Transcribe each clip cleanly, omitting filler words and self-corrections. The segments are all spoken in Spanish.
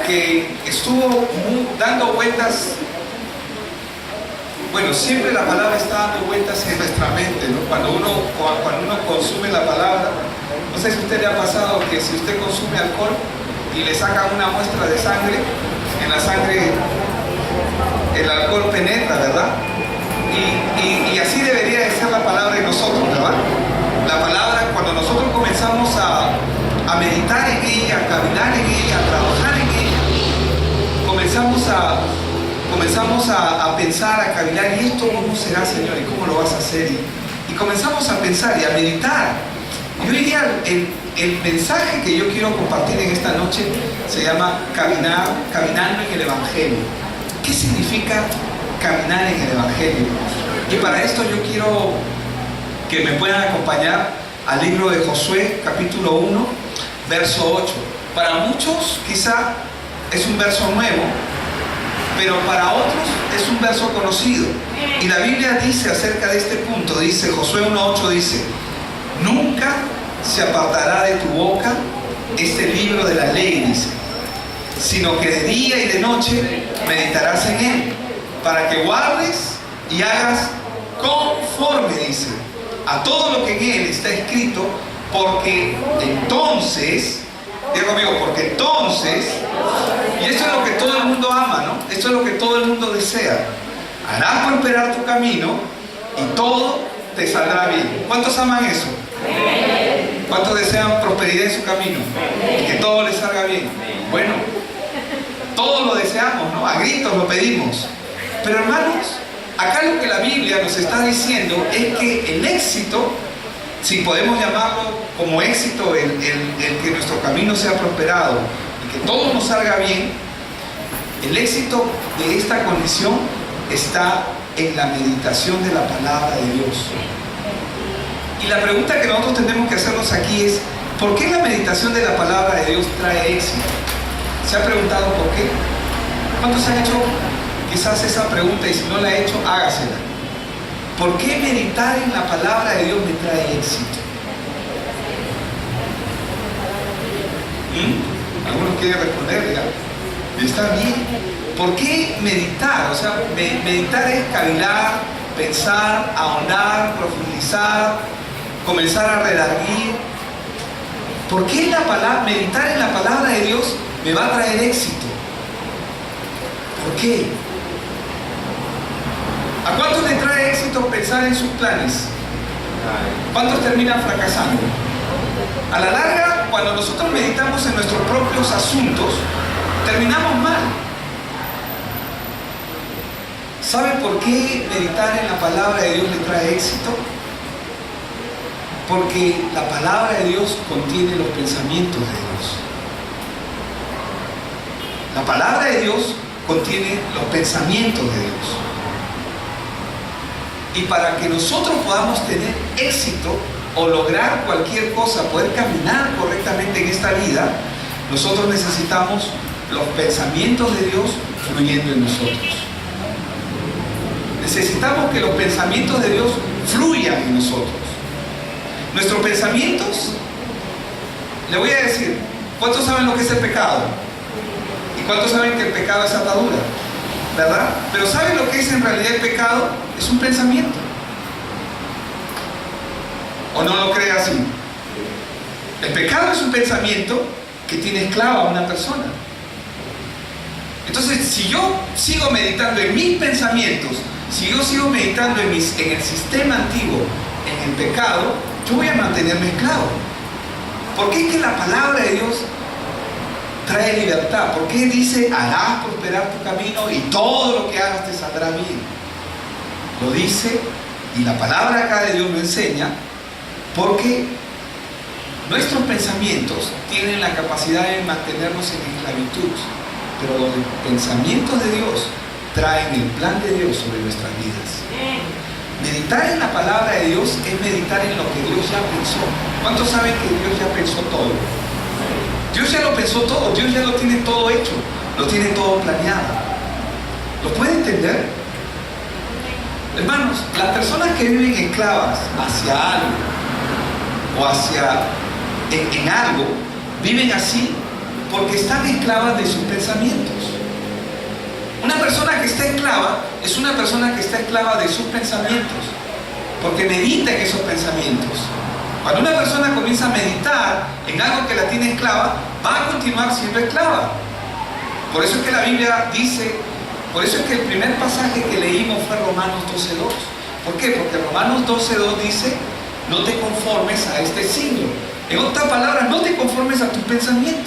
que estuvo dando vueltas. Bueno, siempre la palabra está dando vueltas en nuestra mente, ¿no? Cuando uno consume la palabra, no sé si a usted le ha pasado que si usted consume alcohol y le sacan una muestra de sangre, en la sangre el alcohol penetra, ¿verdad? Y así debería de ser la palabra en nosotros, ¿verdad? La palabra, cuando nosotros comenzamos a meditar en ella, a caminar en ella, a trabajar en ella, comenzamos a pensar, a caminar, ¿y esto cómo será, Señor? ¿Y cómo lo vas a hacer? Y comenzamos a pensar y a meditar. Y hoy día el mensaje que yo quiero compartir en esta noche se llama caminando en el Evangelio. ¿Qué significa caminar en el Evangelio? Y para esto yo quiero que me puedan acompañar al libro de Josué, capítulo 1, verso 8. Para muchos quizá es un verso nuevo, pero para otros es un verso conocido. Y la Biblia dice acerca de este punto, dice Josué 1:8, dice: nunca se apartará de tu boca este libro de la ley, dice, sino que de día y de noche meditarás en él, para que guardes y hagas conforme, dice, a todo lo que en él está escrito, porque entonces, diga conmigo, porque entonces, y esto es lo que todo el mundo ama, ¿no? Esto es lo que todo el mundo desea. Harás prosperar tu camino y todo te saldrá bien. ¿Cuántos aman eso? ¿Cuántos desean prosperidad en su camino? Y que todo les salga bien. Bueno, todos lo deseamos, ¿no? A gritos lo pedimos. Pero hermanos, acá lo que la Biblia nos está diciendo es que el éxito, si podemos llamarlo como éxito, el que nuestro camino sea prosperado y que todo nos salga bien, el éxito de esta condición está en la meditación de la palabra de Dios. Y la pregunta que nosotros tenemos que hacernos aquí es: ¿por qué la meditación de la palabra de Dios trae éxito? ¿Se ha preguntado por qué? ¿Cuántos han hecho quizás esa pregunta? Y si no la ha hecho, hágasela. ¿Por qué meditar en la palabra de Dios me trae éxito? Algunos quieren responder, ¿verdad? Y está bien. ¿Por qué meditar? O sea, meditar es cavilar, pensar, ahondar, profundizar, comenzar a redarguir. ¿Por qué meditar en la palabra de Dios me va a traer éxito? ¿Por qué? ¿A cuántos le trae éxito pensar en sus planes? ¿Cuántos terminan fracasando? A la larga, cuando nosotros meditamos en nuestros propios asuntos, terminamos mal. ¿Sabe por qué meditar en la palabra de Dios le trae éxito? Porque la palabra de Dios contiene los pensamientos de Dios. La palabra de Dios contiene los pensamientos de Dios. Y para que nosotros podamos tener éxito o lograr cualquier cosa, poder caminar correctamente en esta vida, nosotros necesitamos los pensamientos de Dios fluyendo en nosotros. Necesitamos que los pensamientos de Dios fluyan en nosotros. Nuestros pensamientos, le voy a decir, ¿cuántos saben lo que es el pecado? ¿Y cuántos saben que el pecado es atadura? ¿Verdad? Pero ¿saben lo que es en realidad el pecado? Es un pensamiento. ¿O no lo cree así? El pecado es un pensamiento que tiene esclava a una persona. Entonces, si yo sigo meditando en mis pensamientos, si yo sigo meditando en el sistema antiguo, en el pecado, yo voy a mantenerme esclavo. ¿Por qué es que la palabra de Dios trae libertad? ¿Por qué dice: harás prosperar tu camino y todo lo que hagas te saldrá bien? Lo dice, y la palabra acá de Dios lo enseña, porque nuestros pensamientos tienen la capacidad de mantenernos en esclavitud, pero los pensamientos de Dios traen el plan de Dios sobre nuestras vidas. Meditar en la palabra de Dios es meditar en lo que Dios ya pensó. ¿Cuántos saben que Dios ya pensó todo? Dios ya lo pensó todo, Dios ya lo tiene todo hecho, lo tiene todo planeado. ¿Lo puede entender? Hermanos, las personas que viven esclavas hacia algo o en algo, viven así Porque están esclavas de sus pensamientos. Una persona que está esclava es una persona que está esclava de sus pensamientos, porque medita en esos pensamientos. Cuando una persona comienza a meditar en algo que la tiene esclava, va a continuar siendo esclava. Por eso es que la Biblia dice, por eso es que el primer pasaje que leímos fue Romanos 12:2. ¿Por qué? Porque Romanos 12:2 dice, no te conformes a este siglo. En otras palabras, no te conformes a tus pensamientos.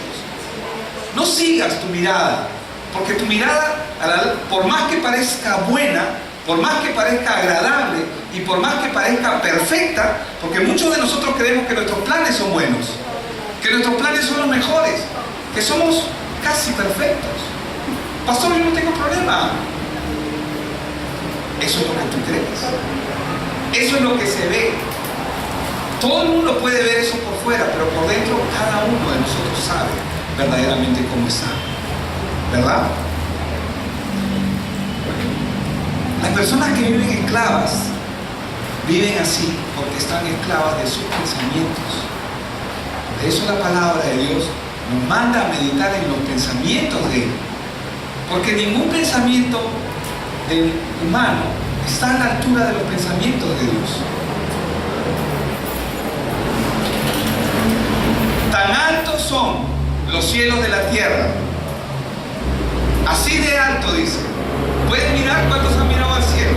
No sigas tu mirada, porque tu mirada, por más que parezca buena, por más que parezca agradable y por más que parezca perfecta, porque muchos de nosotros creemos que nuestros planes son buenos, que nuestros planes son los mejores, que somos casi perfectos. Pastor, yo no tengo problema. Eso es lo que tú crees. Eso es lo que se ve. Todo el mundo puede ver eso por fuera, pero por dentro cada uno de nosotros sabe verdaderamente cómo está. ¿Verdad? Las personas que viven esclavas viven así porque están esclavas de sus pensamientos. De eso la palabra de Dios nos manda a meditar en los pensamientos de Él. Porque ningún pensamiento del humano está a la altura de los pensamientos de Dios. Tan altos son los cielos de la tierra. Así de alto, dice. Pueden mirar cuántos han mirado al cielo.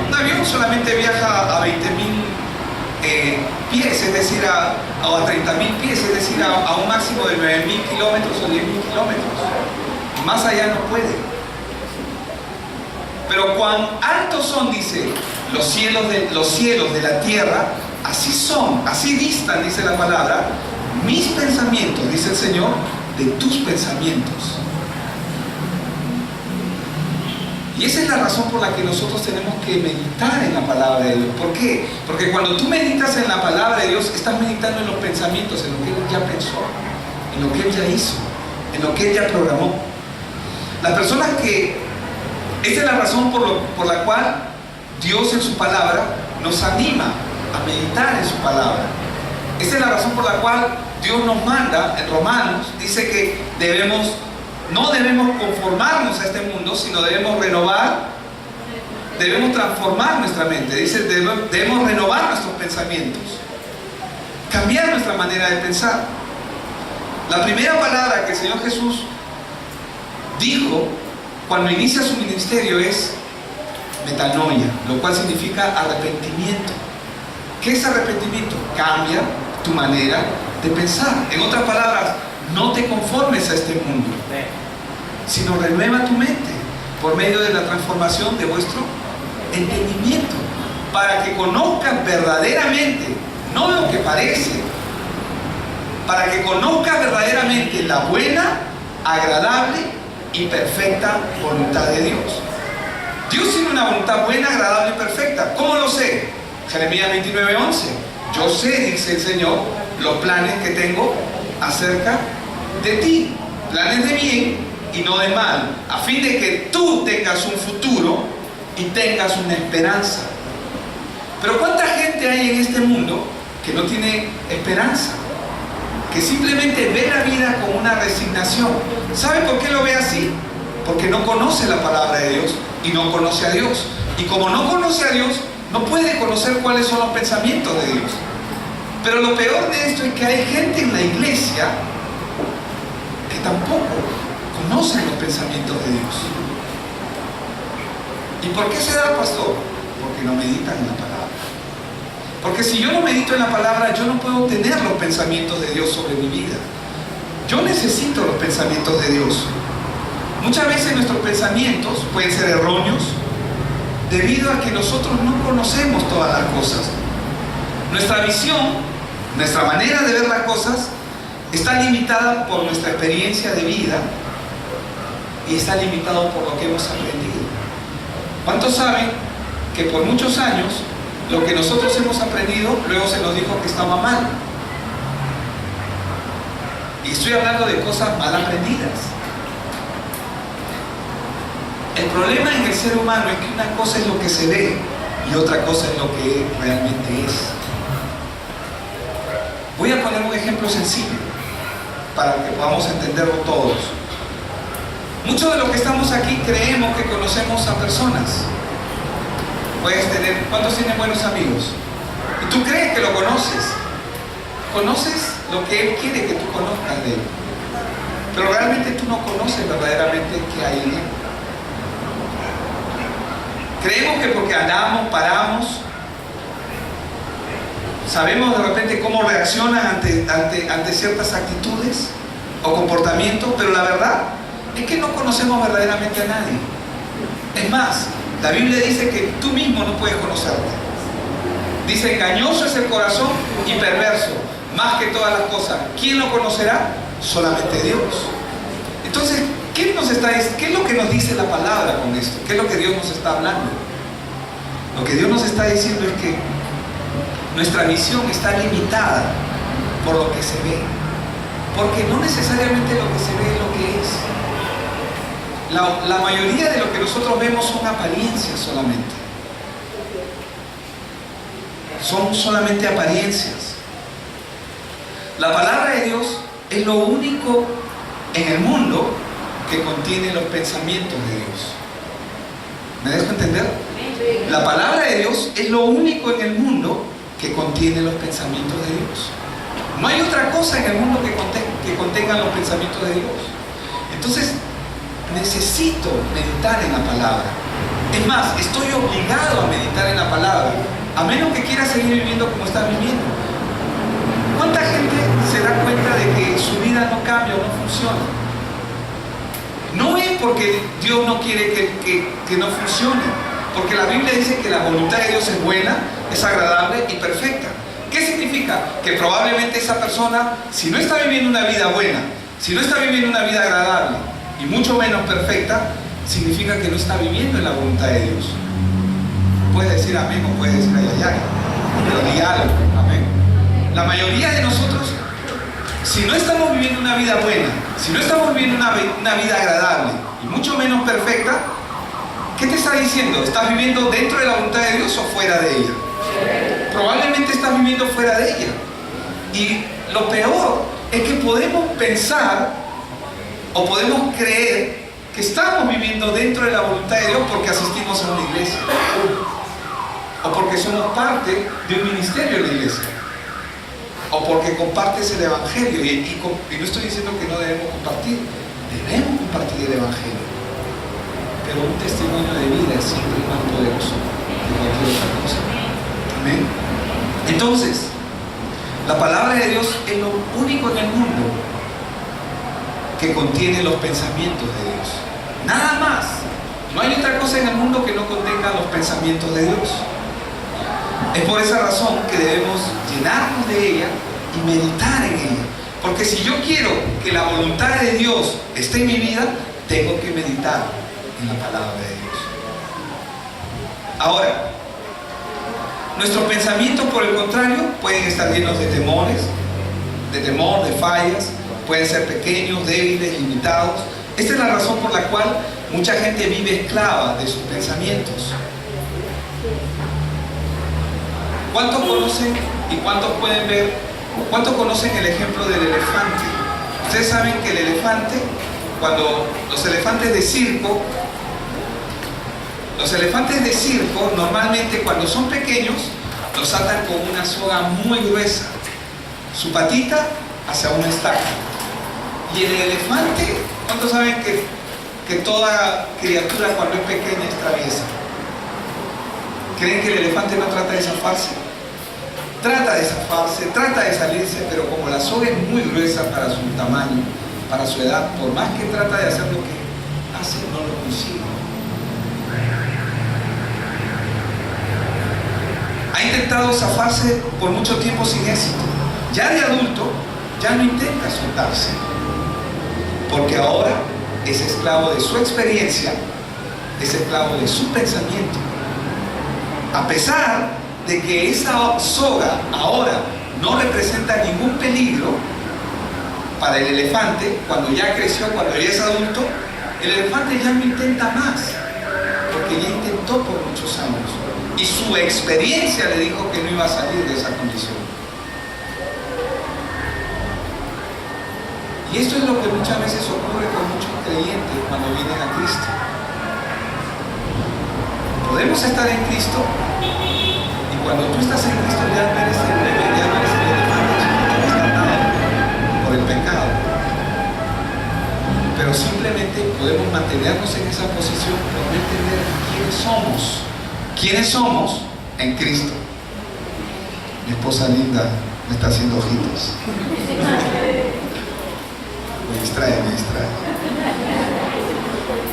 Un avión solamente viaja a 20.000 pies, es decir, a 30.000 pies, es decir, a un máximo de 9.000 kilómetros o 10.000 kilómetros. Más allá no puede. Pero cuán altos son, dice, los cielos de la tierra, así son, así distan, dice la palabra, mis pensamientos, dice el Señor, de tus pensamientos. Y esa es la razón por la que nosotros tenemos que meditar en la palabra de Dios. ¿Por qué? Porque cuando tú meditas en la palabra de Dios, estás meditando en los pensamientos, en lo que Él ya pensó, en lo que Él ya hizo, en lo que Él ya programó. Las personas que... Esa es la razón por la cual Dios en su palabra nos anima a meditar en su palabra. Esa es la razón por la cual Dios nos manda, en Romanos, dice que no debemos conformarnos a este mundo, sino debemos transformar nuestra mente. Dice, debemos renovar nuestros pensamientos, cambiar nuestra manera de pensar. La primera palabra que el Señor Jesús dijo cuando inicia su ministerio es metanoia, lo cual significa arrepentimiento. ¿Qué es arrepentimiento? Cambia tu manera de pensar. En otras palabras, no te conformes a este mundo, sino renueva tu mente por medio de la transformación de vuestro entendimiento, para que conozcas verdaderamente, no lo que parece, para que conozcas verdaderamente la buena, agradable y perfecta voluntad de Dios. Dios tiene una voluntad buena, agradable y perfecta. ¿Cómo lo sé? Jeremías 29:11. Yo sé, dice el Señor, los planes que tengo acerca de ti, planes de bien y no de mal, a fin de que tú tengas un futuro y tengas una esperanza. Pero ¿cuánta gente hay en este mundo que no tiene esperanza? Que simplemente ve la vida con una resignación. ¿Sabe por qué lo ve así? Porque no conoce la palabra de Dios y no conoce a Dios. Y como no conoce a Dios, no puede conocer cuáles son los pensamientos de Dios. Pero lo peor de esto es que hay gente en la iglesia que tampoco conocen los pensamientos de Dios. ¿Y por qué se da, pastor? Porque no meditan en la palabra. Porque si yo no medito en la palabra, yo no puedo tener los pensamientos de Dios sobre mi vida. Yo necesito los pensamientos de Dios. Muchas veces nuestros pensamientos pueden ser erróneos debido a que nosotros no conocemos todas las cosas. Nuestra visión, nuestra manera de ver las cosas está limitada por nuestra experiencia de vida y está limitado por lo que hemos aprendido. ¿Cuántos saben que por muchos años lo que nosotros hemos aprendido luego se nos dijo que estaba mal? Y estoy hablando de cosas mal aprendidas. El problema en el ser humano es que una cosa es lo que se ve y otra cosa es lo que realmente es. Voy a poner un ejemplo sencillo. para que podamos entenderlo todos. Muchos de los que estamos aquí creemos que conocemos a personas. Puedes tener, ¿cuántos tienen buenos amigos? Y tú crees que lo conoces. Conoces lo que Él quiere que tú conozcas de Él. Pero realmente tú no conoces verdaderamente qué hay en Él. Creemos que porque andamos, paramos, sabemos de repente cómo reaccionan ante ciertas actitudes o comportamientos, pero la verdad es que no conocemos verdaderamente a nadie. Es más, la Biblia dice que tú mismo no puedes conocerte. Dice, engañoso es el corazón y perverso, más que todas las cosas. ¿Quién lo conocerá? Solamente Dios. Entonces, ¿qué es lo que nos dice la palabra con esto? ¿Qué es lo que Dios nos está hablando? Lo que Dios nos está diciendo es que nuestra visión está limitada por lo que se ve. Porque no necesariamente lo que se ve es lo que es. La mayoría de lo que nosotros vemos son apariencias solamente. Son solamente apariencias. La palabra de Dios es lo único en el mundo que contiene los pensamientos de Dios. ¿Me dejo entender? La palabra de Dios es lo único en el mundo que contiene los pensamientos de Dios. No hay otra cosa en el mundo que contenga los pensamientos de Dios. Entonces, necesito meditar en la palabra. Es más, estoy obligado a meditar en la palabra, a menos que quiera seguir viviendo como está viviendo. ¿Cuánta gente se da cuenta de que su vida no cambia o no funciona? No es porque Dios no quiere que no funcione, porque la Biblia dice que la voluntad de Dios es buena, es agradable y perfecta. ¿Qué significa? Que probablemente esa persona, si no está viviendo una vida buena, si no está viviendo una vida agradable y mucho menos perfecta, significa que no está viviendo en la voluntad de Dios. Puedes decir amén o puedes decir ay, ay, ay, pero di algo, amén. La mayoría de nosotros, si no estamos viviendo una vida buena, si no estamos viviendo una vida agradable y mucho menos perfecta, ¿qué te está diciendo? ¿Estás viviendo dentro de la voluntad de Dios o fuera de ella? Probablemente estás viviendo fuera de ella. Y lo peor es que podemos pensar o podemos creer que estamos viviendo dentro de la voluntad de Dios porque asistimos a una iglesia o porque somos parte de un ministerio en la iglesia o porque compartes el evangelio y no estoy diciendo que no debemos compartir el evangelio, pero un testimonio de vida es siempre más poderoso que cualquier otra cosa. Amén. Entonces, la palabra de Dios es lo único en el mundo que contiene los pensamientos de Dios. Nada más. No hay otra cosa en el mundo que no contenga los pensamientos de Dios. Es por esa razón que debemos llenarnos de ella y meditar en ella. Porque si yo quiero que la voluntad de Dios esté en mi vida, tengo que meditar en la palabra de Dios. Ahora, nuestros pensamientos, por el contrario, pueden estar llenos de temores, de fallas, pueden ser pequeños, débiles, limitados. Esta es la razón por la cual mucha gente vive esclava de sus pensamientos. ¿Cuántos conocen y cuántos pueden ver? ¿Cuántos conocen el ejemplo del elefante? Ustedes saben que el elefante, cuando los elefantes de circo normalmente cuando son pequeños los atan con una soga muy gruesa, su patita hacia una estaca. Y el elefante, ¿cuántos saben que toda criatura cuando es pequeña es traviesa? ¿Creen que el elefante no trata de zafarse? Trata de zafarse, trata de salirse, pero como la soga es muy gruesa para su tamaño, para su edad, por más que trata de hacer lo que hace, no lo consigue. Ha intentado zafarse por mucho tiempo sin éxito. Ya de adulto, ya no intenta soltarse, porque ahora es esclavo de su experiencia, es esclavo de su pensamiento. A pesar de que esa soga ahora no representa ningún peligro para el elefante, cuando ya creció, cuando ya es adulto, el elefante ya no intenta más, porque ya intentó por muchos años y su experiencia le dijo que no iba a salir de esa condición. Y esto es lo que muchas veces ocurre con muchos creyentes cuando vienen a Cristo. Podemos estar en Cristo y cuando tú estás en Cristo ya no eres el bebé, ya no eres el elefante chiquito rescatado por el pecado. Pero simplemente podemos mantenernos en esa posición por no entender quiénes somos. ¿Quiénes somos? En Cristo. Mi esposa linda me está haciendo ojitos. Me distrae.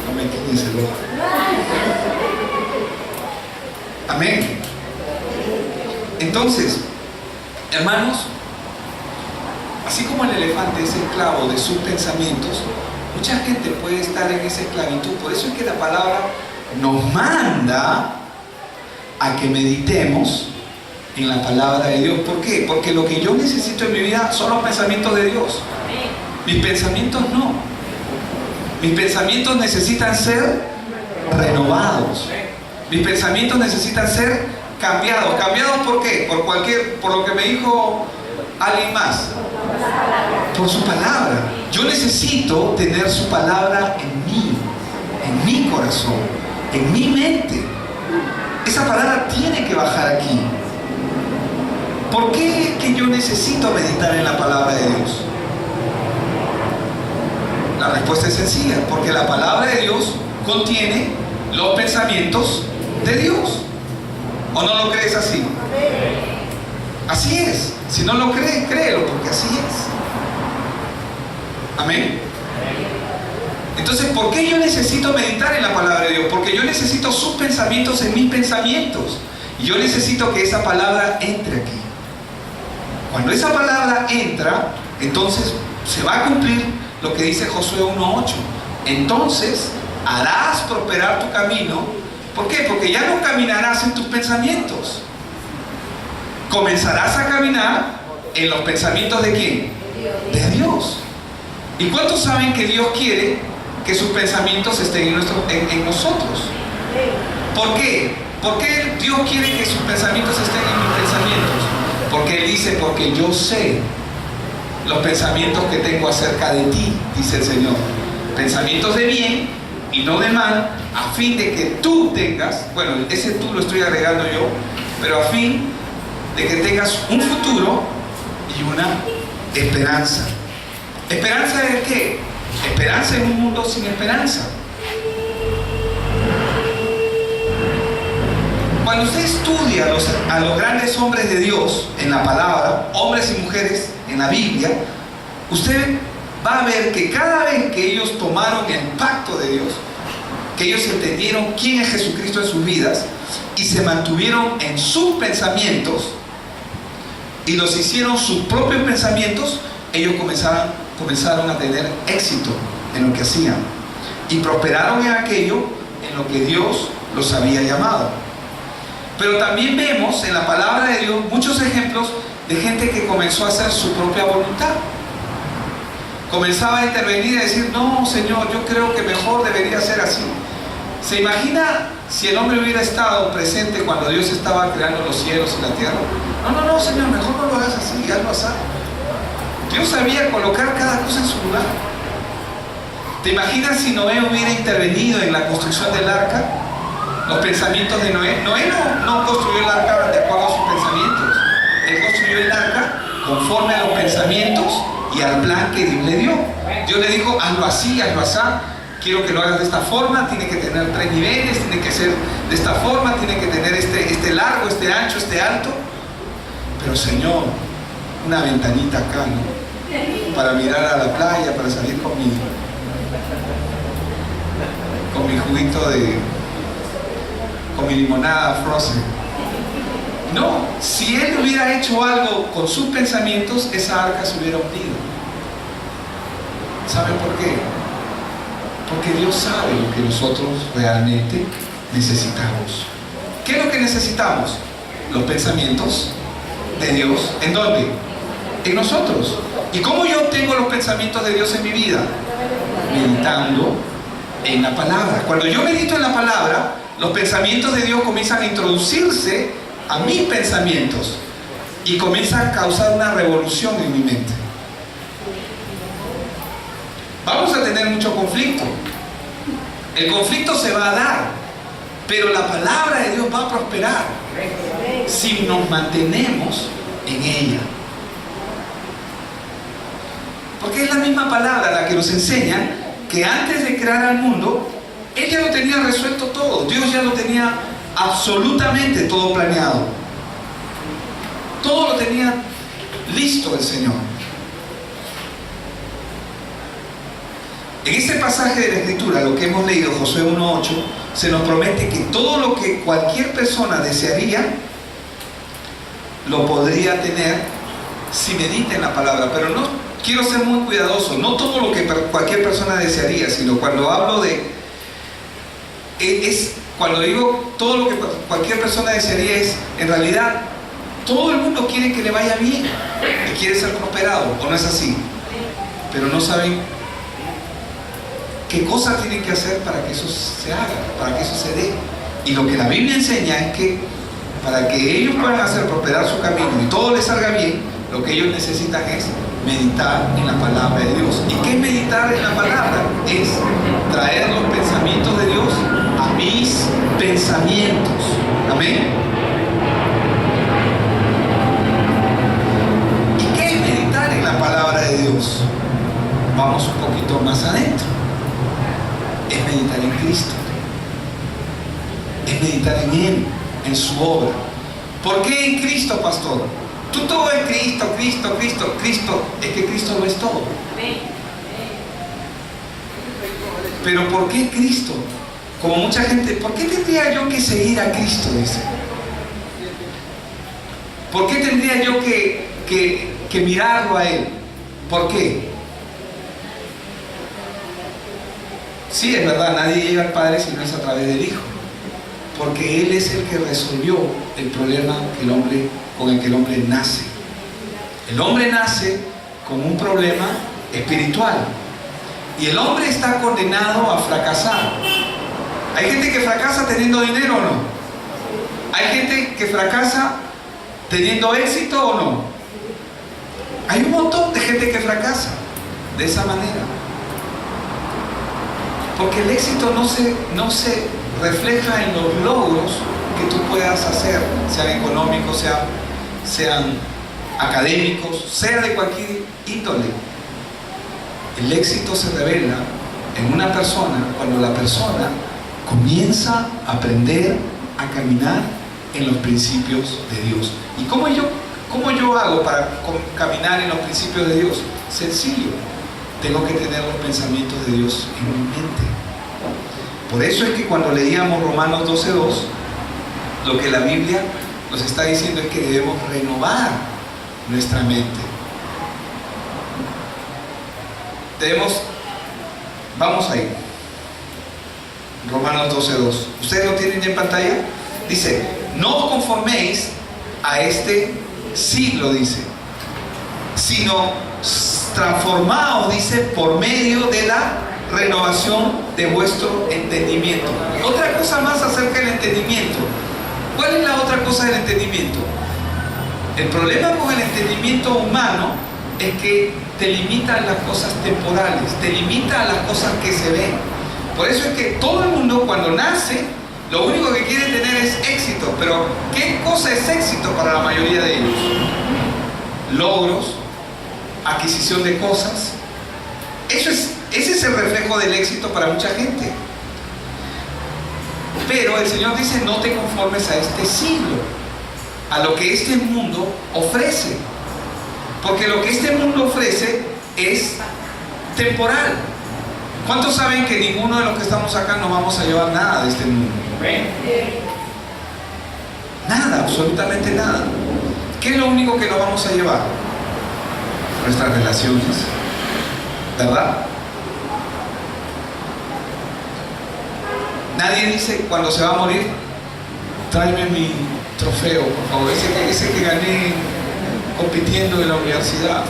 No me quites el ojo. Amén. Entonces, hermanos, así como el elefante es esclavo de sus pensamientos, mucha gente puede estar en esa esclavitud. Por eso es que la palabra nos manda a que meditemos en la palabra de Dios. ¿Por qué? Porque lo que yo necesito en mi vida son los pensamientos de Dios. Mis pensamientos no. Mis pensamientos necesitan ser renovados. Mis pensamientos necesitan ser cambiados. ¿Cambiados por qué? Por lo que me dijo alguien más. Por su palabra. Yo necesito tener su palabra en mi corazón, en mi mente. Esa palabra tiene que bajar aquí. ¿Por qué es que yo necesito meditar en la palabra de Dios? La respuesta es sencilla, porque la palabra de Dios contiene los pensamientos de Dios. ¿O no lo crees así? Así es. Si no lo crees, créelo, porque así es. Amén. Entonces, ¿por qué yo necesito meditar en la palabra de Dios? Porque yo necesito sus pensamientos en mis pensamientos. Y yo necesito que esa palabra entre aquí. Cuando esa palabra entra, entonces se va a cumplir lo que dice Josué 1:8. Entonces harás prosperar tu camino. ¿Por qué? Porque ya no caminarás en tus pensamientos. Comenzarás a caminar en los pensamientos ¿de quién? De Dios. ¿Y cuántos saben que Dios quiere que sus pensamientos estén en nosotros? ¿Por qué? ¿Por qué Dios quiere que sus pensamientos estén en mis pensamientos? Porque Él dice, porque yo sé los pensamientos que tengo acerca de ti, dice el Señor. Pensamientos de bien y no de mal, a fin de que tú tengas, bueno, ese tú lo estoy agregando yo, pero a fin de que tengas un futuro y una esperanza. ¿Esperanza de qué? Esperanza en un mundo sin esperanza. Cuando usted estudia a los grandes hombres de Dios en la palabra, hombres y mujeres en la Biblia, usted va a ver que cada vez que ellos tomaron el pacto de Dios, que ellos entendieron quién es Jesucristo en sus vidas y se mantuvieron en sus pensamientos y los hicieron sus propios pensamientos, ellos comenzaron a tener éxito en lo que hacían y prosperaron en aquello en lo que Dios los había llamado. Pero también vemos en la palabra de Dios muchos ejemplos de gente que comenzó a hacer su propia voluntad. Comenzaba a intervenir y decir, no, Señor, yo creo que mejor debería ser así. ¿Se imagina si el hombre hubiera estado presente cuando Dios estaba creando los cielos y la tierra? No, Señor, mejor no lo hagas así, hazlo así. Dios sabía colocar cada cosa en su lugar. ¿Te imaginas si Noé hubiera intervenido en la construcción del arca? Los pensamientos de Noé. Noé no construyó el arca de acuerdo a sus pensamientos. Él construyó el arca conforme a los pensamientos y al plan que Dios le dio. Dios le dijo, hazlo así, quiero que lo hagas de esta forma, tiene que tener 3 niveles, tiene que ser de esta forma, tiene que tener este largo, este ancho, este alto. Pero Señor, una ventanita acá, ¿no? Para mirar a la playa, para salir con mi juguito con mi limonada frozen. No, si él hubiera hecho algo con sus pensamientos, esa arca se hubiera hundido. ¿Saben por qué? Porque Dios sabe lo que nosotros realmente necesitamos. ¿Qué es lo que necesitamos? Los pensamientos de Dios. ¿En dónde? En nosotros. ¿Y cómo yo obtengo los pensamientos de Dios en mi vida? Meditando en la palabra. Cuando yo medito en la palabra, los pensamientos de Dios comienzan a introducirse a mis pensamientos y comienzan a causar una revolución en mi mente. tener mucho conflicto. El conflicto se va a dar, pero la palabra de Dios va a prosperar si nos mantenemos en ella. Porque es la misma palabra la que nos enseña que antes de crear al mundo, Él ya lo tenía resuelto todo. Dios ya lo tenía absolutamente todo planeado. Todo lo tenía listo el Señor. En este pasaje de la Escritura, lo que hemos leído, Josué 1:8, se nos promete que todo lo que cualquier persona desearía, lo podría tener si medita en la palabra. Pero no quiero ser muy cuidadoso, no todo lo que cualquier persona desearía, sino cuando hablo de... cuando digo todo lo que cualquier persona desearía es, en realidad, todo el mundo quiere que le vaya bien y quiere ser prosperado, ¿o no es así? Pero no saben qué cosas tienen que hacer para que eso se haga, para que eso se dé. Y lo que la Biblia enseña es que para que ellos puedan hacer prosperar su camino y todo les salga bien, lo que ellos necesitan es meditar en la palabra de Dios. ¿Y qué es meditar en la palabra? Es traer los pensamientos de Dios a mis pensamientos. Amén. ¿Y qué es meditar en la palabra de Dios? Vamos un poquito más adentro. Es meditar en Cristo. Es meditar en Él, en su obra. ¿Por qué en Cristo, pastor? Tú todo es Cristo, Cristo, Cristo, Cristo. Es que Cristo lo es todo. Pero ¿por qué Cristo? Como mucha gente, ¿por qué tendría yo que seguir a Cristo? Dice. ¿Por qué tendría yo que mirarlo a Él? ¿Por qué? Sí, es verdad, nadie llega al Padre si no es a través del Hijo. Porque Él es el que resolvió el problema con el que el hombre nace. El hombre nace con un problema espiritual. Y el hombre está condenado a fracasar. ¿Hay gente que fracasa teniendo dinero o no? ¿Hay gente que fracasa teniendo éxito o no? Hay un montón de gente que fracasa de esa manera. Porque el éxito no se refleja en los logros que tú puedas hacer, sean económicos, sean académicos, sea de cualquier índole. El éxito se revela en una persona cuando la persona comienza a aprender a caminar en los principios de Dios. ¿Y cómo yo hago para caminar en los principios de Dios? Sencillo. Tengo que tener los pensamientos de Dios en mi mente. Por eso es que cuando leíamos Romanos 12:2, lo que la Biblia nos está diciendo es que debemos renovar nuestra mente. Vamos ahí. Romanos 12:2. ¿Ustedes lo tienen en pantalla? Dice, no os conforméis a este siglo, dice, sino transformaos, dice, por medio de la renovación de vuestro entendimiento. Otra cosa más acerca del entendimiento. ¿Cuál es la otra cosa del entendimiento? El problema con el entendimiento humano es que te limitan las cosas temporales, te limita a las cosas que se ven. Por eso es que todo el mundo cuando nace, lo único que quiere tener es éxito. Pero ¿qué cosa es éxito para la mayoría de ellos? Logros, adquisición de cosas. Ese es el reflejo del éxito para mucha gente. Pero el Señor dice, no te conformes a este siglo, a lo que este mundo ofrece. Porque lo que este mundo ofrece es temporal. ¿Cuántos saben que ninguno de los que estamos acá no vamos a llevar nada de este mundo? Nada, absolutamente nada. ¿Qué es lo único que no vamos a llevar? Nuestras relaciones, ¿verdad? Nadie dice cuando se va a morir, tráeme mi trofeo, por favor, ese que gané compitiendo en la universidad.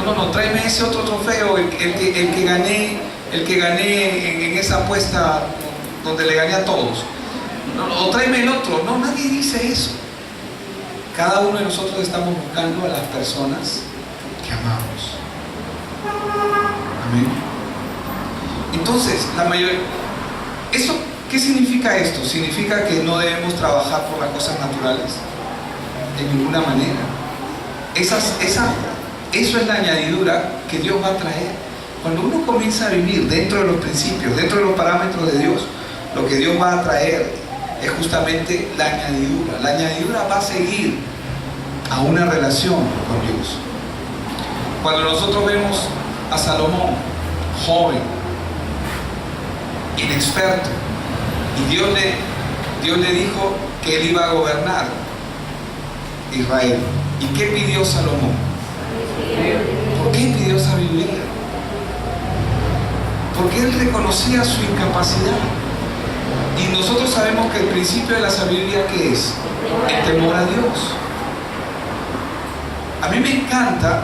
No, tráeme ese otro trofeo, el que gané en esa apuesta donde le gané a todos. O tráeme el otro. No, nadie dice eso. Cada uno de nosotros estamos buscando a las personas que amamos. Amén. Entonces, ¿eso qué significa esto? Significa que no debemos trabajar por las cosas naturales de ninguna manera. Eso es la añadidura que Dios va a traer. Cuando uno comienza a vivir dentro de los principios, dentro de los parámetros de Dios, lo que Dios va a traer es justamente la añadidura. La añadidura va a seguir a una relación con Dios. Cuando nosotros vemos a Salomón, joven, inexperto, y Dios le dijo que él iba a gobernar Israel. ¿Y qué pidió Salomón? ¿Por qué pidió sabiduría? Porque él reconocía su incapacidad. Y nosotros sabemos que el principio de la sabiduría, ¿qué es? El temor a Dios. A mí me encanta,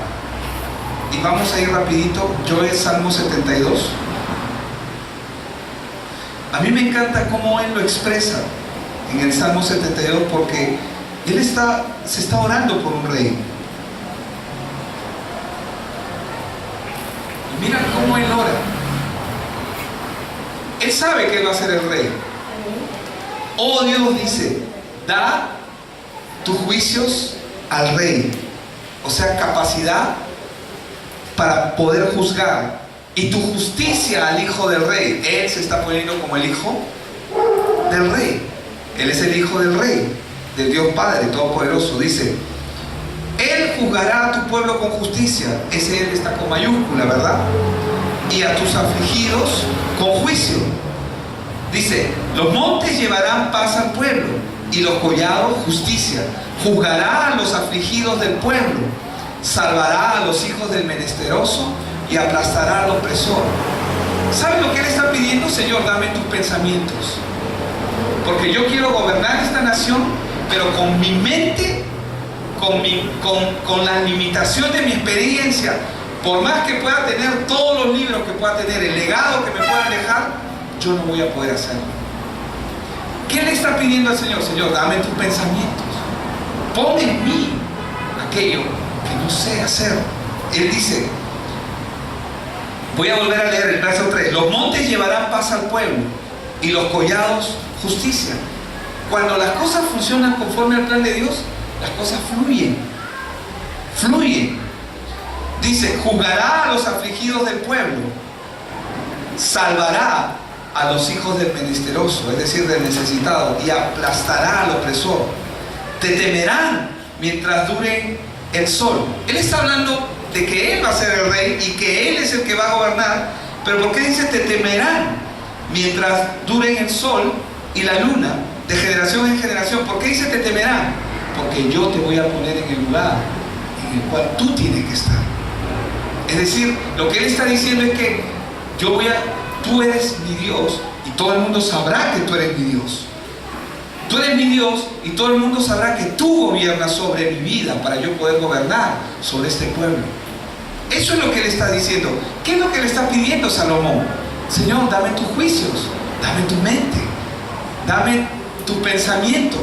y vamos a ir rapidito, yo es Salmo 72. A mí me encanta cómo él lo expresa en el Salmo 72, porque él se está orando por un rey. Y mira cómo él ora. Él sabe que él va a ser el rey. Oh Dios, dice, da tus juicios al rey. O sea, capacidad para poder juzgar. Y tu justicia al hijo del rey. Él se está poniendo como el hijo del rey. Él es el hijo del rey, del Dios Padre Todopoderoso. Dice, Él juzgará a tu pueblo con justicia. Ese Él está con mayúscula, ¿verdad? Y a tus afligidos con juicio. Dice, los montes llevarán paz al pueblo y los collados justicia. Juzgará a los afligidos del pueblo, salvará a los hijos del menesteroso y aplastará al opresor. ¿Sabe lo que él está pidiendo? Señor, dame tus pensamientos, porque yo quiero gobernar esta nación, pero con mi mente, con la limitación de mi experiencia. Por más que pueda tener todos los libros que pueda tener, el legado que me puedan dejar, yo no voy a poder hacerlo. ¿Qué le está pidiendo al Señor? Señor, dame tus pensamientos. Pon en mí aquello que no sé hacer. Él dice, voy a volver a leer el verso 3. Los montes llevarán paz al pueblo y los collados justicia. Cuando las cosas funcionan conforme al plan de Dios, las cosas fluyen. Dice, juzgará a los afligidos del pueblo, salvará a los hijos del menesteroso, es decir, del necesitado, y aplastará al opresor. Te temerán mientras dure el sol. Él está hablando de que Él va a ser el rey y que Él es el que va a gobernar, pero ¿por qué dice te temerán mientras duren el sol y la luna de generación en generación? ¿Por qué dice te temerán? Porque yo te voy a poner en el lugar en el cual tú tienes que estar. Es decir, lo que Él está diciendo es que tú eres mi Dios y todo el mundo sabrá que tú eres mi Dios. Tú eres mi Dios y todo el mundo sabrá que tú gobiernas sobre mi vida para yo poder gobernar sobre este pueblo. Eso es lo que Él está diciendo. ¿Qué es lo que le está pidiendo Salomón? Señor, dame tus juicios, dame tu mente, dame tu pensamiento,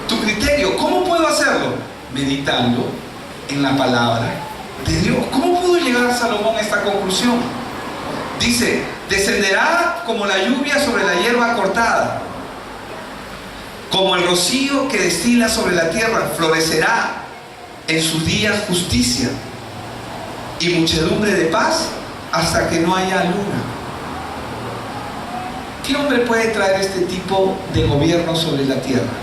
tu criterio. ¿Cómo puedo hacerlo? Meditando en la palabra de Dios. ¿Cómo pudo llegar Salomón a esta conclusión? Dice, descenderá como la lluvia sobre la hierba cortada, como el rocío que destila sobre la tierra. Florecerá en sus días justicia y muchedumbre de paz hasta que no haya luna. ¿Qué hombre puede traer este tipo de gobierno sobre la tierra?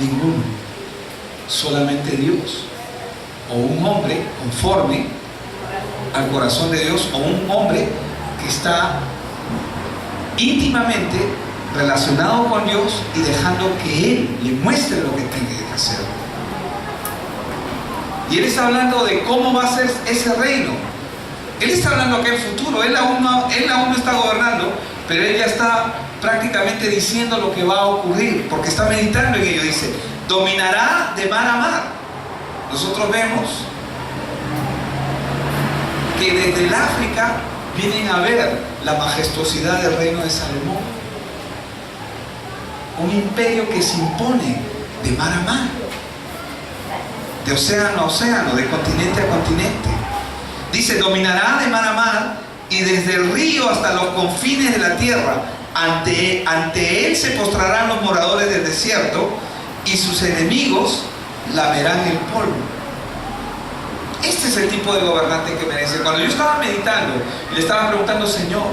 Ninguno. Solamente Dios. O un hombre conforme al corazón de Dios, o un hombre que está íntimamente relacionado con Dios y dejando que Él le muestre lo que tiene que hacer. Y Él está hablando de cómo va a ser ese reino. Él está hablando acá en futuro. Él aún no está gobernando, pero Él ya está prácticamente diciendo lo que va a ocurrir, porque está meditando en ello. Dice, dominará de mar a mar. Nosotros vemos que desde el África vienen a ver la majestuosidad del reino de Salomón. Un imperio que se impone de mar a mar, de océano a océano, de continente a continente. Dice, dominará de mar a mar y desde el río hasta los confines de la tierra. Ante él se postrarán los moradores del desierto, y sus enemigos lamerán el polvo. Este es el tipo de gobernante que merece. Cuando yo estaba meditando y le estaba preguntando, Señor,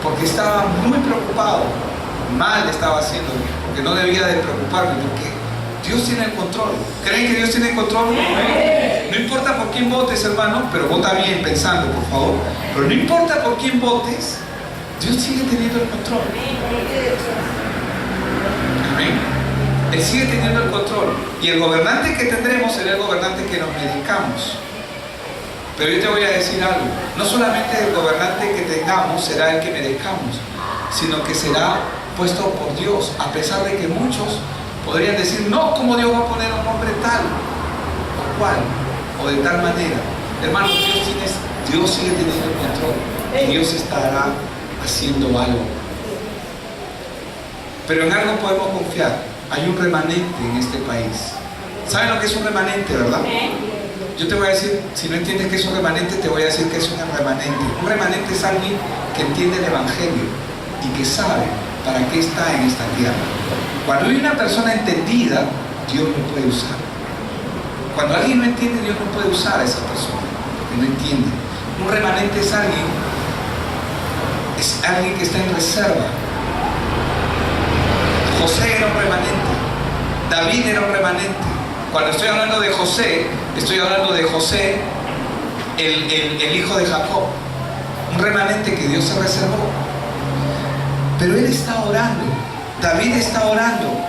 porque estaba muy preocupado, mal estaba haciendo, porque no debía de preocuparme, porque Dios tiene el control. ¿Creen que Dios tiene el control? No importa por quién votes, hermano, pero vota bien pensando, por favor. Pero no importa por quién votes, Dios sigue teniendo el control. Amén. Él sigue teniendo el control. Y el gobernante que tendremos será el gobernante que nos merezcamos. Pero yo te voy a decir algo. No solamente el gobernante que tengamos será el que merezcamos, sino que será puesto por Dios. A pesar de que muchos podrían decir, no, ¿cómo Dios va a poner a un hombre tal o cual o de tal manera? Hermanos, Dios sigue teniendo el control. Y Dios estará haciendo algo. Pero en algo podemos confiar. Hay un remanente en este país. ¿Saben lo que es un remanente, verdad? Yo te voy a decir, si no entiendes qué es un remanente, te voy a decir que es un remanente. Un remanente es alguien que entiende el Evangelio y que sabe para qué está en esta tierra. Cuando hay una persona entendida, Dios lo puede usar. Cuando alguien no entiende, Dios no puede usar a esa persona, porque no entiende. Un remanente es alguien que está en reserva. José era un remanente, David era un remanente. Cuando estoy hablando de José, estoy hablando de José, el hijo de Jacob, un remanente que Dios se reservó. Pero él está orando, David está orando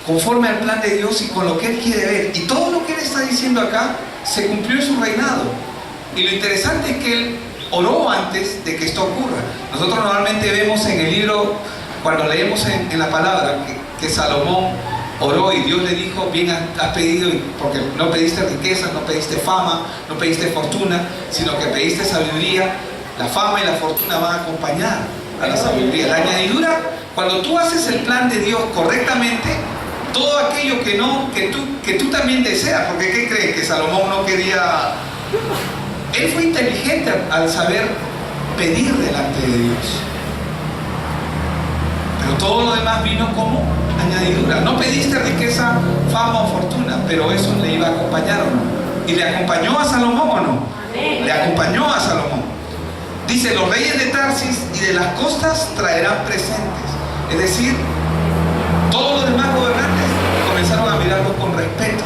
conforme al plan de Dios y con lo que él quiere ver. Y todo lo que él está diciendo acá se cumplió en su reinado. Y lo interesante es que él oró antes de que esto ocurra. Nosotros normalmente vemos en el libro, cuando leemos en la palabra, que Salomón oró y Dios le dijo, bien has pedido, porque no pediste riquezas, no pediste fama, no pediste fortuna, sino que pediste sabiduría. La fama y la fortuna van a acompañar a la sabiduría. La añadidura, cuando tú haces el plan de Dios correctamente, todo aquello que tú también deseas, porque ¿qué crees? Que Salomón no quería... Él fue inteligente al saber pedir delante de Dios. Pero todo lo demás vino como añadidura. No pediste riqueza, fama o fortuna, pero eso le iba a acompañar, ¿o no? ¿Y le acompañó a Salomón o no? Le acompañó a Salomón. Dice, los reyes de Tarsis y de las costas traerán presentes. Es decir, todos los demás gobernantes comenzaron a mirarlo con respeto.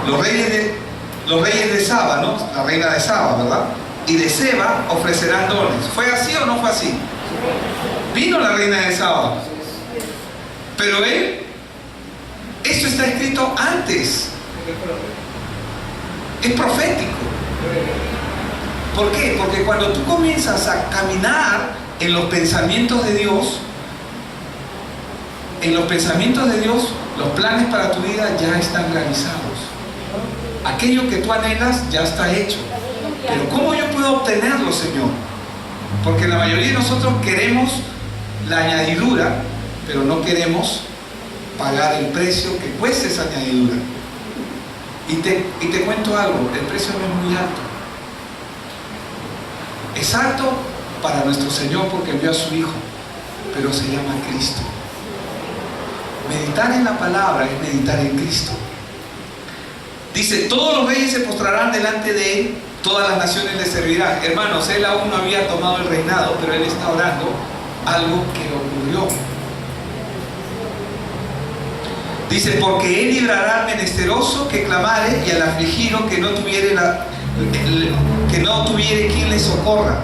Los reyes de Saba, ¿no? La reina de Saba, ¿verdad? Y de Seba ofrecerán dones. ¿Fue así o no fue así? Vino la reina de Saba. Pero esto está escrito antes. Es profético. ¿Por qué? Porque cuando tú comienzas a caminar en los pensamientos de Dios, los planes para tu vida ya están realizados. Aquello que tú anhelas ya está hecho. Pero ¿cómo yo puedo obtenerlo, Señor? Porque la mayoría de nosotros queremos la añadidura, pero no queremos pagar el precio que cuesta esa añadidura. Y te cuento algo, el precio no es muy alto. Es alto para nuestro Señor porque envió a su Hijo, pero se llama Cristo. Meditar en la palabra es meditar en Cristo. Dice, todos los reyes se postrarán delante de él, todas las naciones le servirán. Hermanos, él aún no había tomado el reinado, pero él está orando algo que ocurrió. Dice, porque él librará al menesteroso que clamare y al afligido que no tuviere quien le socorra.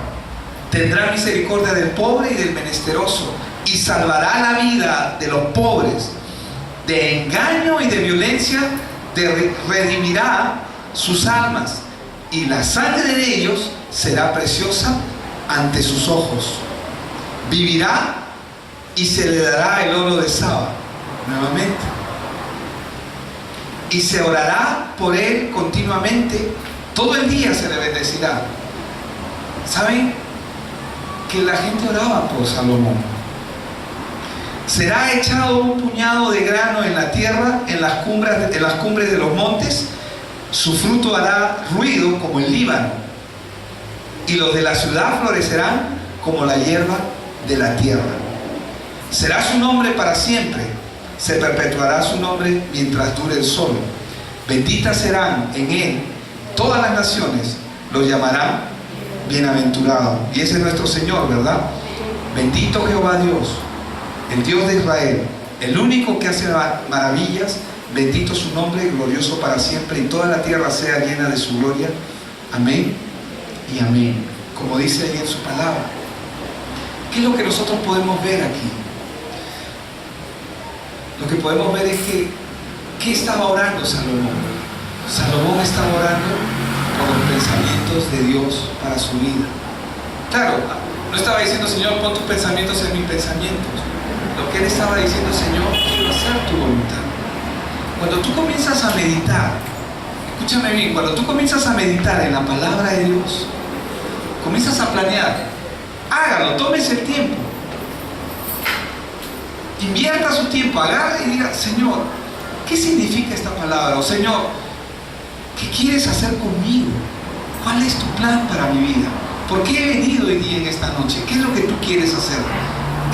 Tendrá misericordia del pobre y del menesteroso y salvará la vida de los pobres. De engaño y de violencia redimirá sus almas, y la sangre de ellos será preciosa ante sus ojos. Vivirá y se le dará el oro de Saba nuevamente, y se orará por él continuamente, todo el día se le bendecirá. ¿Saben que la gente oraba por Salomón? Será echado un puñado de grano en la tierra, en las cumbres de los montes. Su fruto hará ruido como el Líbano, y los de la ciudad florecerán como la hierba de la tierra. Será su nombre para siempre, se perpetuará su nombre mientras dure el sol. Benditas serán en él todas las naciones, los llamarán bienaventurado. Y ese es nuestro Señor, ¿verdad? Bendito Jehová Dios, el Dios de Israel, el único que hace maravillas. Bendito su nombre, glorioso para siempre, y toda la tierra sea llena de su gloria. Amén y amén. Como dice ahí en su palabra. ¿Qué es lo que nosotros podemos ver aquí? Lo que podemos ver es que ¿qué estaba orando Salomón? Salomón estaba orando por los pensamientos de Dios para su vida. Claro, no estaba diciendo, Señor, pon tus pensamientos en mis pensamientos. Lo que él estaba diciendo, Señor, quiero hacer tu voluntad. Cuando tú comienzas a meditar, escúchame bien, cuando tú comienzas a meditar en la palabra de Dios, comienzas a planear, hágalo, tómese el tiempo, invierta su tiempo, agarre y diga, Señor, ¿qué significa esta palabra? O Señor, ¿qué quieres hacer conmigo? ¿Cuál es tu plan para mi vida? ¿Por qué he venido hoy día en esta noche? ¿Qué es lo que tú quieres hacer?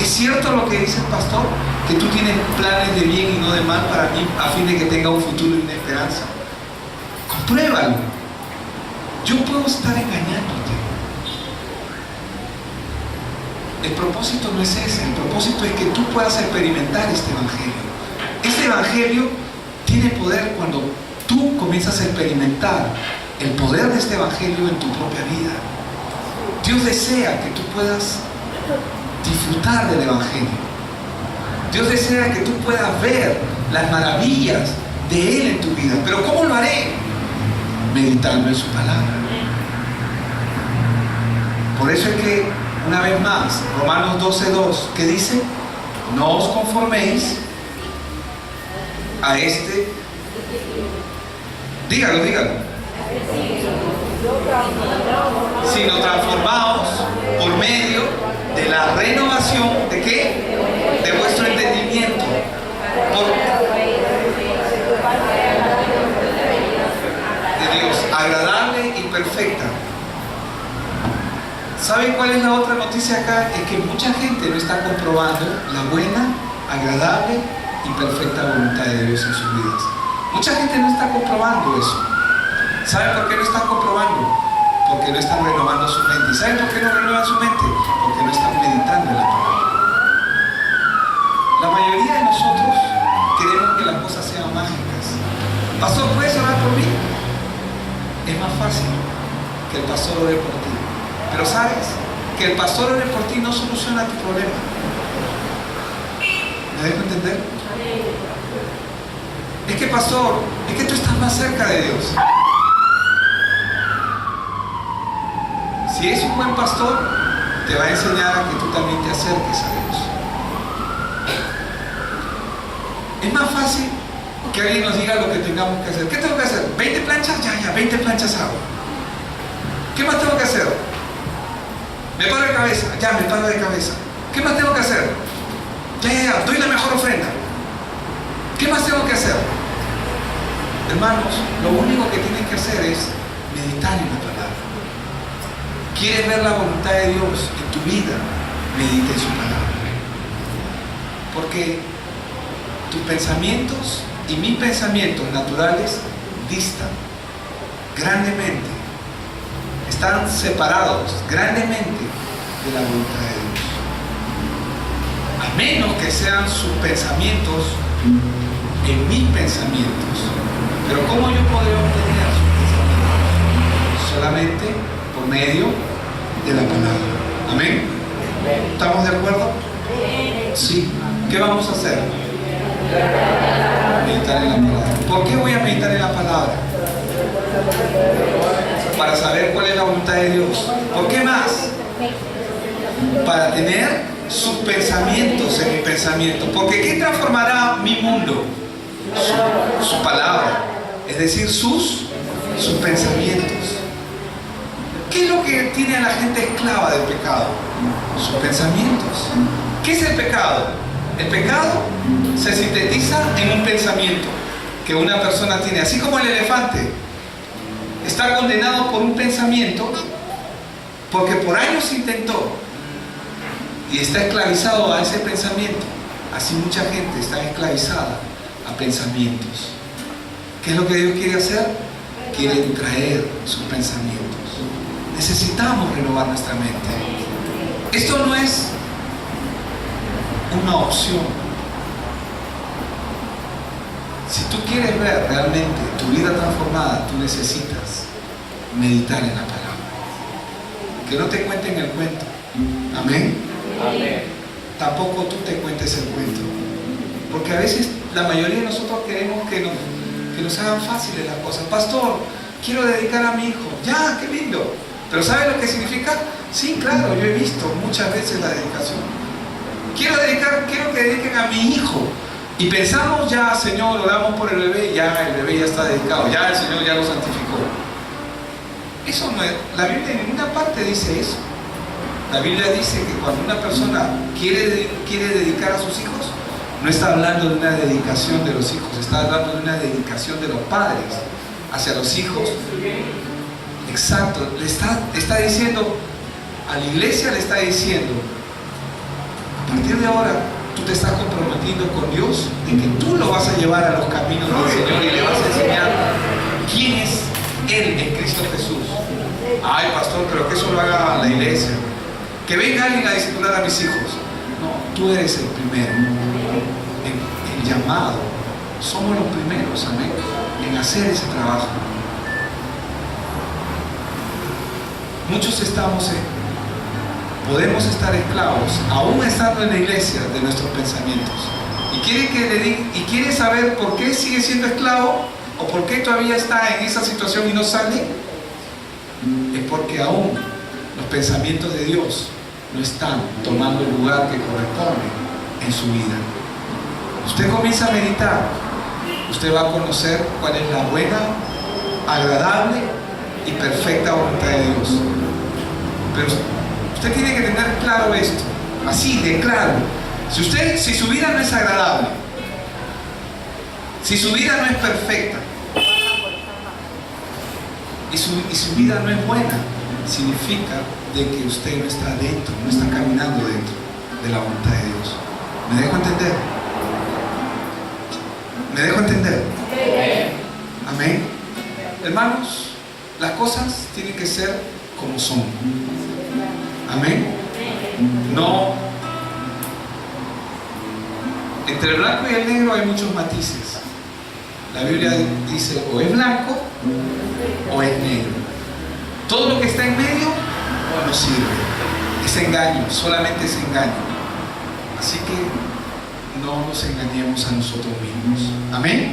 ¿Es cierto lo que dice el pastor? Que tú tienes planes de bien y no de mal para mí, a fin de que tenga un futuro y una esperanza. Compruébalo. Yo puedo estar engañándote. El propósito no es ese. El propósito es que tú puedas experimentar este evangelio. Este evangelio tiene poder cuando tú comienzas a experimentar el poder de este evangelio en tu propia vida. Dios desea que tú puedas disfrutar del evangelio. Dios desea que tú puedas ver las maravillas de Él en tu vida. Pero ¿cómo lo haré? Meditando en su palabra. Por eso es que, una vez más, Romanos 12:2, ¿qué dice? No os conforméis a este. Dígalo. Sino transformaos por medio de la renovación, ¿de qué? De vuestro entendimiento. De Dios, agradable y perfecta. ¿Saben cuál es la otra noticia acá? Es que mucha gente no está comprobando la buena, agradable y perfecta voluntad de Dios en sus vidas. Mucha gente no está comprobando eso. ¿Saben por qué no están comprobando? Porque no están renovando su mente. ¿Y saben por qué no renuevan su mente? Porque no están meditando en la palabra. La mayoría de nosotros queremos que las cosas sean mágicas. Pastor, ¿puedes orar por mí? Es más fácil que el pastor ore por ti. Pero sabes que el pastor ore por ti no soluciona tu problema. ¿Me dejo entender? Es que, pastor, es que tú estás más cerca de Dios. Si es un buen pastor, te va a enseñar a que tú también te acerques a Dios. Es más fácil que alguien nos diga lo que tengamos que hacer. ¿Qué tengo que hacer? ¿20 planchas? Ya, 20 planchas hago. ¿Qué más tengo que hacer? ¿Me paro de cabeza? Ya, me paro de cabeza. ¿Qué más tengo que hacer? Ya, doy la mejor ofrenda. ¿Qué más tengo que hacer? Hermanos, lo único que tienes que hacer es meditar en la palabra. ¿Quieres ver la voluntad de Dios en tu vida? Medita en su palabra. Porque tus pensamientos y mis pensamientos naturales distan grandemente, están separados grandemente de la voluntad de Dios. A menos que sean sus pensamientos en mis pensamientos. Pero ¿cómo yo podré obtener sus pensamientos? Solamente por medio de la palabra. ¿Amén? ¿Estamos de acuerdo? Sí. ¿Qué vamos a hacer? Meditar en la palabra. ¿Por qué voy a meditar en la palabra? Para saber cuál es la voluntad de Dios. ¿Por qué más? Para tener sus pensamientos en mi pensamiento. Porque ¿qué transformará mi mundo? Su palabra. Es decir, sus pensamientos. ¿Qué es lo que tiene a la gente esclava del pecado? Sus pensamientos. ¿Qué es el pecado? El pecado se sintetiza en un pensamiento que una persona tiene. Así como el elefante está condenado por un pensamiento, Porque por años intentó y está esclavizado a ese pensamiento. Así mucha gente está esclavizada a pensamientos. ¿Qué es lo que Dios quiere hacer? Quiere traer sus pensamientos. Necesitamos renovar nuestra mente. Esto no es una opción. Si tú quieres ver realmente tu vida transformada, tú necesitas meditar en la palabra. Que no te cuenten el cuento. Amén. Amén. Tampoco tú te cuentes el cuento. Porque a veces la mayoría de nosotros queremos que nos hagan fáciles las cosas. Pastor, quiero dedicar a mi hijo. Ya, qué lindo. ¿Pero sabes lo que significa? Sí, claro, yo he visto muchas veces la dedicación. Quiero que dediquen a mi hijo. Y pensamos ya, Señor, oramos por el bebé, ya el bebé ya está dedicado, ya el Señor ya lo santificó. Eso no es, la Biblia en ninguna parte dice eso. La Biblia dice que cuando una persona quiere dedicar a sus hijos, no está hablando de una dedicación de los hijos, está hablando de una dedicación de los padres hacia los hijos. Exacto, le está diciendo, a la iglesia le está diciendo, a partir de ahora, tú te estás comprometiendo con Dios de que tú lo vas a llevar a los caminos del Señor y le vas a enseñar quién es Él en Cristo Jesús. Ay, pastor, pero que eso lo haga la iglesia. Que venga alguien a discipular a mis hijos. No, tú eres el primero. El llamado. Somos los primeros, amén, en hacer ese trabajo. Muchos podemos estar esclavos, aún estando en la iglesia, de nuestros pensamientos. Y quiere saber por qué sigue siendo esclavo o por qué todavía está en esa situación y no sale. Es porque aún los pensamientos de Dios no están tomando el lugar que corresponde en su vida. Usted comienza a meditar, usted va a conocer cuál es la buena, agradable y perfecta voluntad de Dios. Pero usted tiene que tener claro esto, así de claro. Si su vida no es agradable, si su vida no es perfecta y su vida no es buena, significa de que usted no está dentro, no está caminando dentro de la voluntad de Dios. ¿Me dejo entender? ¿Me dejo entender? Amén. Hermanos, las cosas tienen que ser como son. Amén. No. Entre el blanco y el negro hay muchos matices. La Biblia dice o es blanco o es negro. Todo lo que está en medio no sirve. Es engaño, solamente es engaño. Así que no nos engañemos a nosotros mismos. Amén.